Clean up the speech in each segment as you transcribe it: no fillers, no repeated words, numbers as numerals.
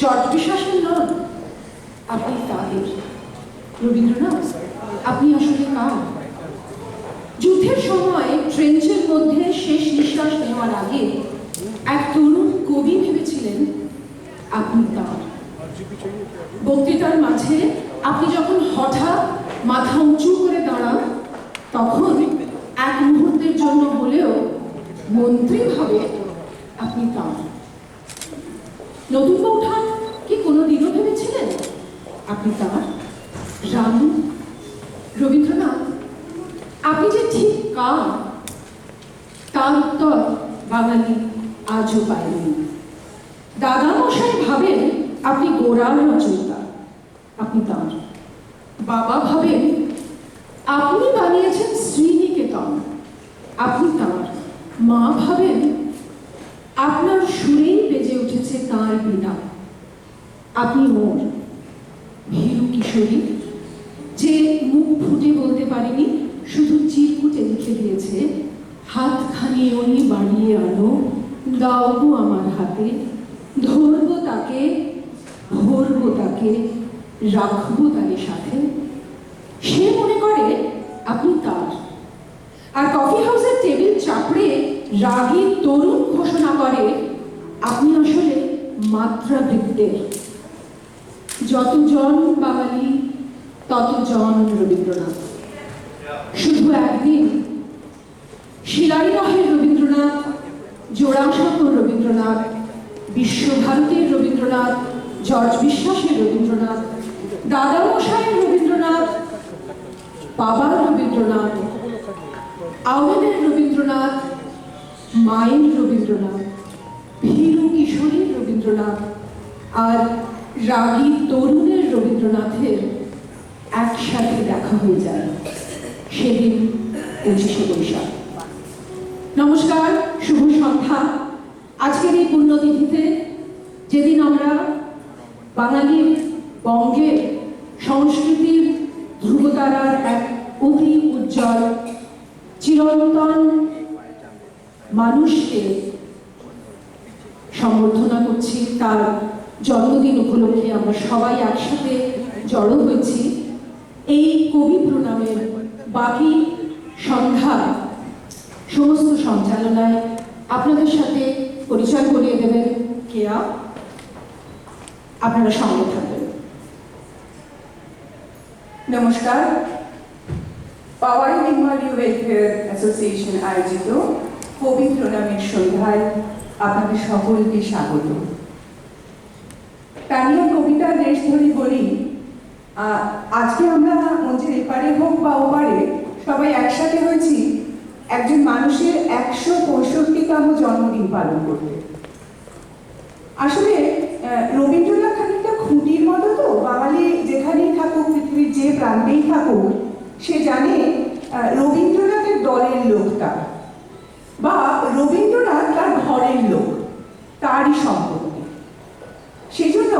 George বিশ্বাসের নন, আপনি তাদের। রবীন্দ্রনাথ, আপনি আসলে কার? যুদ্ধের সময় ট্রেঞ্চের মধ্যে শেষ নিঃশ্বাস নেওয়ার আগে এক তরুণ কবি ভেবেছিলেন আপনি তার। বক্তৃতার মাঝে আপনি যখন হঠাৎ মাথা উঁচু করে দাঁড়ান, তখন এক মুহূর্তের জন্য হলেও মন্ত্রী ভাবে আপনি তার। নতুন বৌঠান কি কোনোদিনও ভেবেছিলেন আপনি তার? রানু, রবীন্দ্রনাথ, আপনি যে ঠিক কার, তার উত্তর বাঙালি আজও পায়নি। দাদামশাই ভাবেন আপনি গোড়ার রচয়িতা, আপনি তার। বাবা ভাবেন আপনি বানিয়েছেন শ্রীনিকেতন, আপনি তার। মা ভাবেন আপনার সুরেই বেজে উঠেছে তাঁর বীণা, আপনি ওর। ভীরু কিশোরী, যে মুখ ফুটে বলতে পারেনি, শুধু চিরকুটে লিখে দিয়েছে, হাতখানি ওনি বাড়িয়ে আনো, দাও গো আমার হাতে, ধরবো তাকে, ভরবো তাকে, রাখবো তাকে সাথে। সে মনে করে আপনি তার। আর কফি হাউসের টেবিল চাপড়ে রাগী তরুণ ঘোষণা করে আপনি আসলে মাত্রাবৃত্তের। যতজন বাঙালি ততজন রবীন্দ্রনাথ। শুধু একদিন শিলাইদহের রবীন্দ্রনাথ, জোড়াসাঁকোর রবীন্দ্রনাথ, বিশ্বভারতীর রবীন্দ্রনাথ, জর্জ বিশ্বাসের রবীন্দ্রনাথ, দাদামশাইয়ের রবীন্দ্রনাথ, বাবার রবীন্দ্রনাথ, আওয়ামের রবীন্দ্রনাথ, মায়ের রবীন্দ্রনাথ, ভীরু কিশোরীর রবীন্দ্রনাথ আর রাগী তরুণের রবীন্দ্রনাথের একসাথে দেখা হয়ে যায় সেদিন 25শে বৈশাখ। নমস্কার, শুভ সন্ধ্যা। আজকের এই পুণ্যতিথিতে, যেদিন আমরা বাঙালির বঙ্গের সংস্কৃতির ধ্রুবতারার এক অতি উজ্জ্বল চিরন্তন মানুষকে সম্বর্ধনা করছি, তার জন্মদিন উপলক্ষে আমরা সবাই একসাথে জড়ো হয়েছি। এই কবি প্রণামের বাকি সন্ধ্যা সমস্ত সঞ্চালনায় আপনাদের সাথে পরিচয় করিয়ে দেবেন কেয়া। আপনারা সঙ্গে থাকবেন। নমস্কার, পাওয়ার বেঙ্গল ওয়েলফেয়ার অ্যাসোসিয়েশন আয়োজিত কবি প্রণামের সন্ধ্যায় আপনাদের সকলকে স্বাগত। তানিয়া কবিতার দেশ ধরে বলি, আজকে আমরা মঞ্চের এপারে হোক বা ওপারে সবাই একসাথে হয়েছি একজন মানুষের 165তম জন্মদিন পালন করতে। আসলে রবীন্দ্রনাথ খানিকটা খুঁটির মতো তো, বাঙালি যেখানেই থাকুক, পৃথিবীর যে প্রান্তেই থাকুক, সে জানে রবীন্দ্রনাথের দলের লোক তার, বা রবীন্দ্রনাথ তার ঘরের লোক, তারই সম্পত্তি। সেজন্য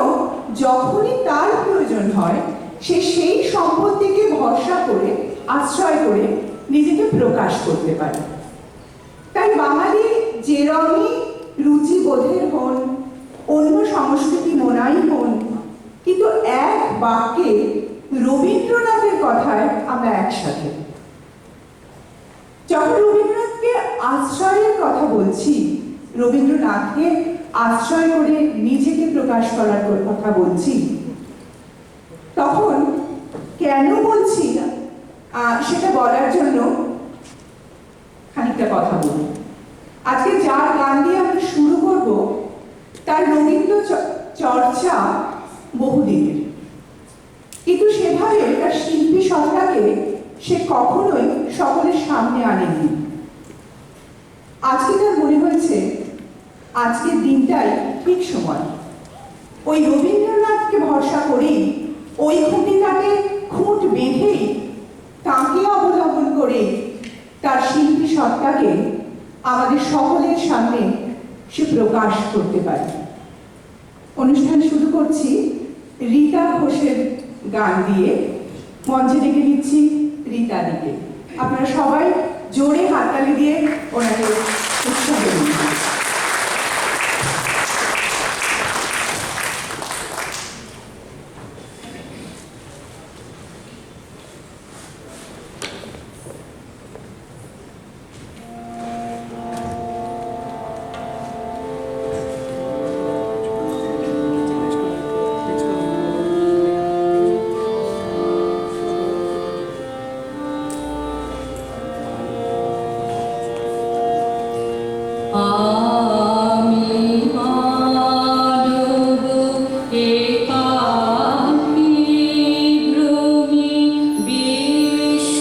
যখনই তার প্রয়োজন হয়, সে সেই সম্পত্তিকে ভরসা করে, আশ্রয় করে নিজেকে প্রকাশ করতে পারে। তাই বাঙালি যে রঙই রুচিবোধের হন, অন্য সংস্কৃতি মনাই হন, কিন্তু এক বাক্যে রবীন্দ্রনাথের কথায় আমরা একসাথে। যখন রবীন্দ্রনাথকে আশ্রয়ের কথা বলছি, রবীন্দ্রনাথকে আশ্রয় করে নিজেকে প্রকাশ করার কথা বলছি, তখন কেন বলছি সেটা বলার জন্য খানিকটা কথা বলি। আজকে যার গান দিয়ে আমরা শুরু করব, তার রবীন্দ্র চর্চা বহুদিনের, কিন্তু সেভাবে তার শিল্পী সত্তাকে সে কখনোই সকলের সামনে আনেনি। আজকে তার মনে হয়েছে আজকের দিনটাই ঠিক সময়। ওই রবীন্দ্রনাথকে ভরসা করেই, ওই খুঁটিটাকে খুঁট বেঁধেই, তাঁকে অবলম্বন করে তার শিল্পী সত্তাকে আমাদের সকলের সামনে সে প্রকাশ করতে পারে। অনুষ্ঠান শুরু করছি রীতা ঘোষের গান দিয়ে। মঞ্চে ডেকে নিচ্ছি রীতা দিকে। আপনারা সবাই জোরে হাততালি দিয়ে ওনাকে উৎসাহ দিন। আমি মানব একাকী ভ্রমি বিস্ময়ে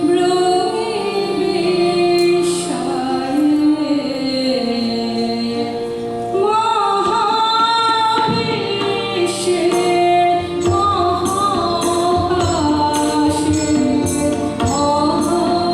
ভ্রমি বিস্ময়ে মহাবিশ্বে মহাকাশে মহাকালো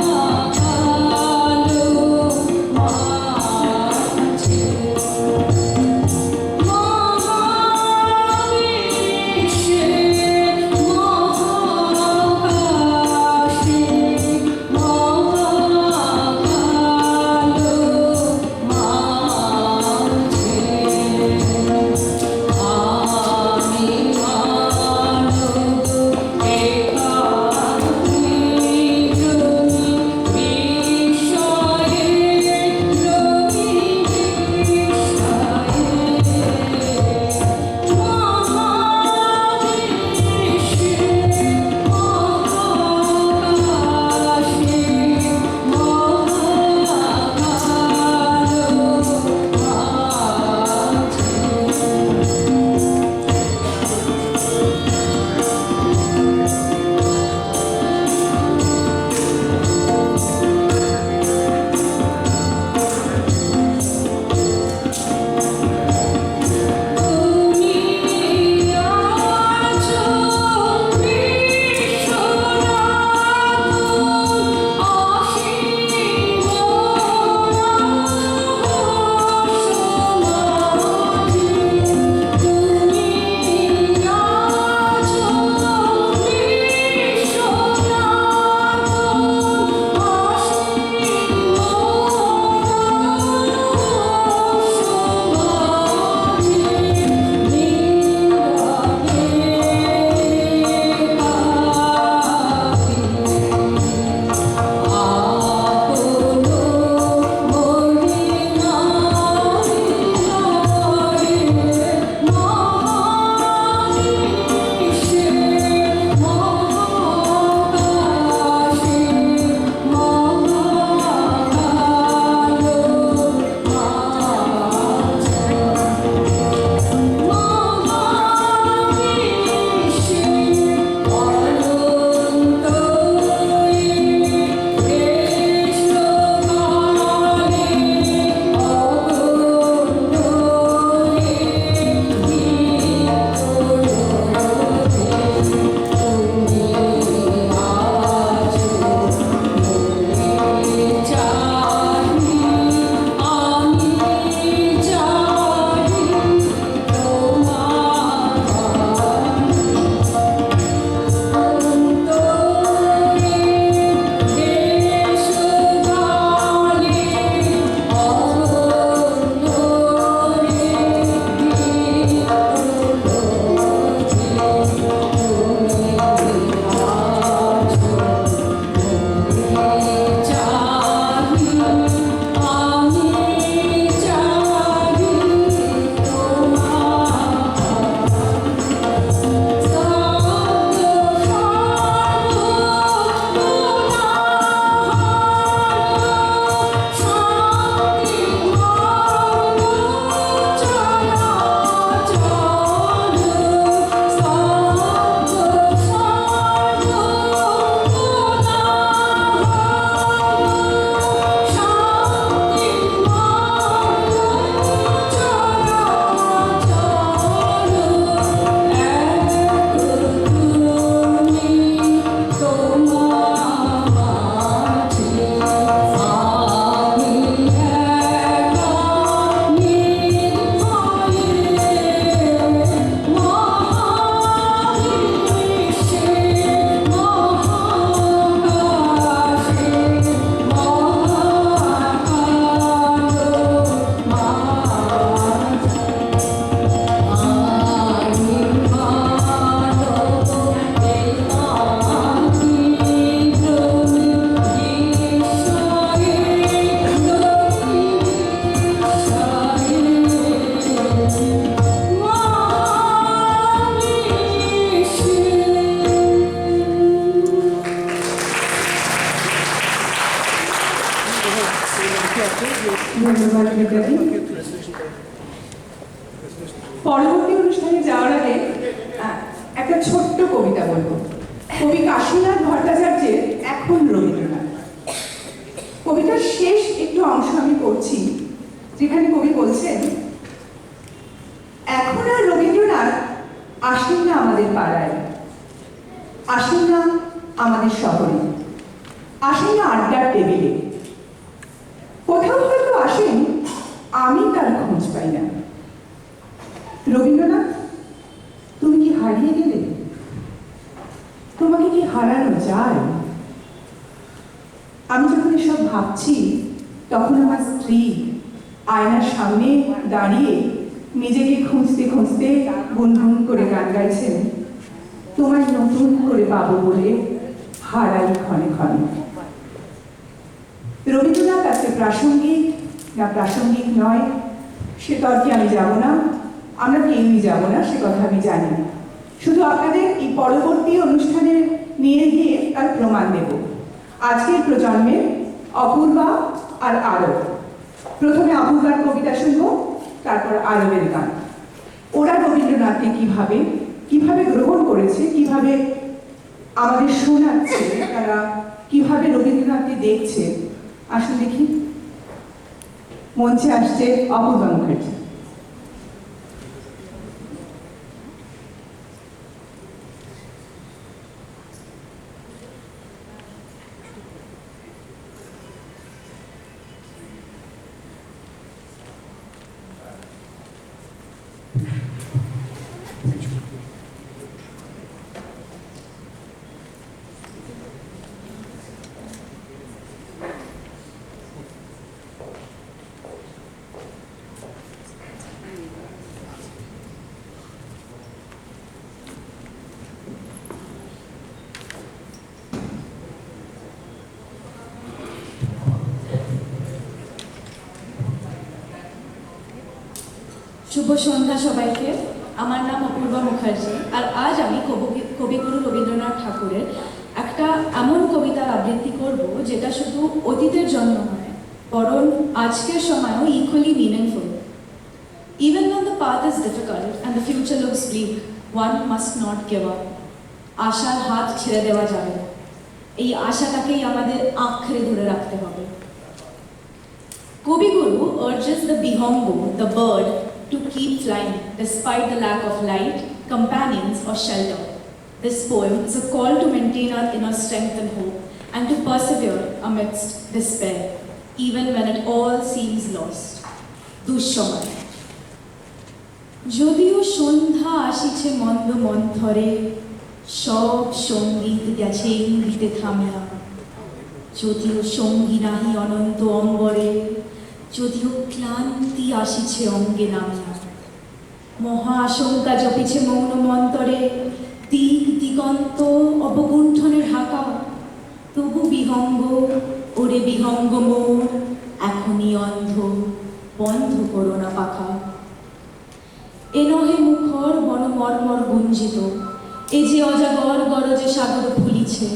ধন্যবাদ বিদ্যাদি। পরবর্তী অনুষ্ঠানে যাওয়ার আগে একটা ছোট্ট কবিতা বলবো। কবি কাশীনাথ ভট্টাচার্যের এখন রবীন্দ্রনাথ। কবিতার শেষ একটু অংশ আমি পড়ছি, যেখানে কবি বলছেন, এখন আর রবীন্দ্রনাথ আসেন না আমাদের পাড়ায়, আসেন না আমাদের শহরে, আসেন না আড্ডার টেবিলে, কোথাও হয়তো আসেন, আমি তার খোঁজ পাই না। রবীন্দ্রনাথ, তুমি কি হারিয়ে গেলে? তোমাকে কি হারানো যায়? আমি যখন এসব ভাবছি, তখন আমার স্ত্রী আয়নার সামনে দাঁড়িয়ে নিজেকে খুঁজতে খুঁজতে গুনগুন করে গান গাইছেন, তোমায় নতুন করে পাবো বলে হারাই ক্ষণে ক্ষণে। রবীন্দ্রনাথ আজকে প্রাসঙ্গিক না প্রাসঙ্গিক নয় সে তর্কে আমি যাব না, আমরা কেউই যাব না, সে কথা আমি জানি। শুধু আপনাদের এই পরবর্তী অনুষ্ঠানে নিয়ে গিয়ে তার প্রমাণ দেব। আজকের প্রজন্মের অপূর্বা আর আরব। প্রথমে অপূর্বার কবিতা শুনবো, তারপর আরবের গান। ওরা রবীন্দ্রনাথকে কিভাবে গ্রহণ করেছে, কিভাবে আমাদের শোনাচ্ছে, তারা কিভাবে রবীন্দ্রনাথকে দেখছে, আসুন দেখি। মঞ্চে আসছে অপূর্বা মুখার্জি। শুভ সন্ধ্যা সবাইকে। আমার নাম অপূর্বা মুখার্জি, আর আজ আমি কবিগুরু রবীন্দ্রনাথ ঠাকুরের একটা এমন কবিতার আবৃত্তি করব যেটা শুধু অতীতের জন্য নয়, বরং আজকের সময়ও equally meaningful. Even when the path is difficult and the future looks bleak, one must not give up. আশার হাত ছেড়ে দেওয়া যাবে না, এই আশাটাকেই আমাদের আঁকড়ে ধরে রাখতে হবে। কবিগুরু urges the bihongo, the bird, to keep flying despite the lack of light, companions or shelter. This poem is a call to maintain our inner strength and hope and to persevere amidst despair, even when it all seems lost. দুঃসময়। যদিও সন্ধ্যা আসিছে মন্দ মন্থরে, সব সঙ্গীত গেছে ইঙ্গিতে থামিয়া, যদিও সঙ্গী নাহি অনন্ত অম্বরে, যদিও ক্লান্তি আসিছে অঙ্গে নামিয়া, মহা আশঙ্কা জপিছে মৌন মন্তরে, দিক দিগন্ত অবগুণ্ঠনে ঢাকা, তবু বিহঙ্গ, ওরে বিহঙ্গ মোর, এখনই অন্ধ, বন্ধ করো না পাখা। এ নহে মুখর বন মর্মর গুঞ্জিত, এ যে অজাগর গরজে সাগর ফুলিছে,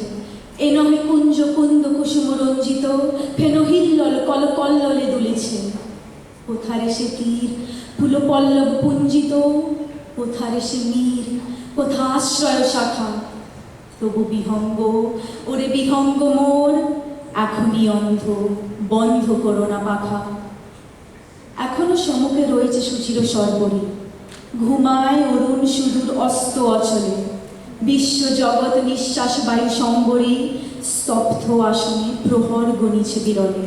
এ নহে কুঞ্জ কুন্দ কুসুম রঞ্জিত, ফেন হিল্লল কল কল্ললে দুলিছে। কোথারে সে তীর ফুল পল্লব পুঞ্জিত, কোথারে সে মীর, কোথা আশ্রয় শাখা, তবু বিহঙ্গ, ওরে বিহঙ্গ মোর, এখনই অন্ধ, বন্ধ করো না পাখা। এখনো সম্মুখে রয়েছে সুচির সর্বরী, ঘুমায় অরুণ সুদূর অস্ত অচলে, বিশ্ব জগৎ নিঃশ্বাস বায়ু সম্বরী, স্তব্ধ আসনে প্রহর গণিছে বিরলে।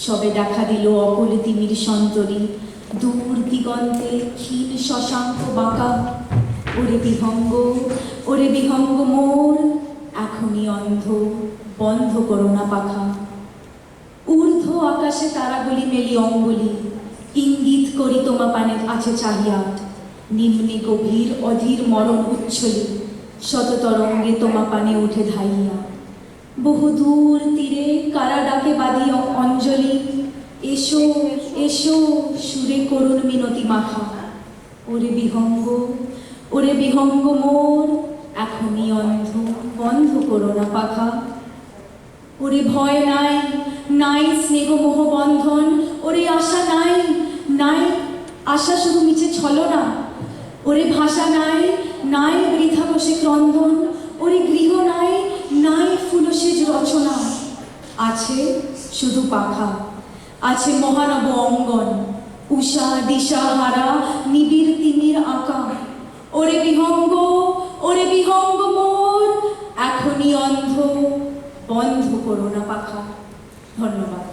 সবে দেখা দিল অকুল তিমির সন্তরী, দূর দিগন্তে ক্ষীণ শশাঙ্ক বাঁকা, ওরে বিহঙ্গ, ওরে বিহঙ্গ মোর, এখনই অন্ধ, বন্ধ করো না পাখা। ঊর্ধ্ব আকাশে তারাগুলি মেলি অঙ্গুলি, ইঙ্গিত করি তোমা পানে আছে চাহিয়া, নিম্নে গভীর অধীর মরণ উচ্ছলি, শততরঙ্গে তোমা পানে উঠে ধাইয়া। বহুদূর তীরে কারা ডাকে বাঁধি অঞ্জলি, এসো এসো সুরে করুণ মিনতি মাখা, ওরে বিহঙ্গ, ওরে বিহঙ্গ মোর, এখনই অন্ধ, বন্ধ করো না পাখা। ওরে ভয় নাই নাই স্নেহ মোহ বন্ধন, ওরে আশা নাই, নাই আশা শুধু মিছে ছলনা, ওরে ভাষা নাই, নাই বৃথা বসে ক্রন্দন, ওরে গৃহ নাই, নাই ফুলসেজ রচনা, আছে শুধু পাখা, আছে মহানব অঙ্গন, উষা দিশা হারা নিবিড় তিমির আঁকা, ওরে বিহঙ্গ, ওরে বিহঙ্গ মোর, এখনই অন্ধ, বন্ধ করো না পাখা। ধন্যবাদ।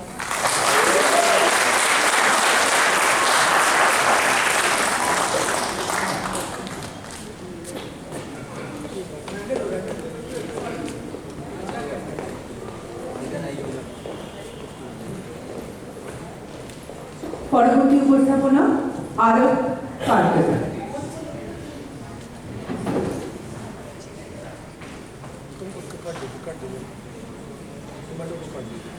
পরবর্তী উপস্থাপনা আরব কার্যকর। Cadê?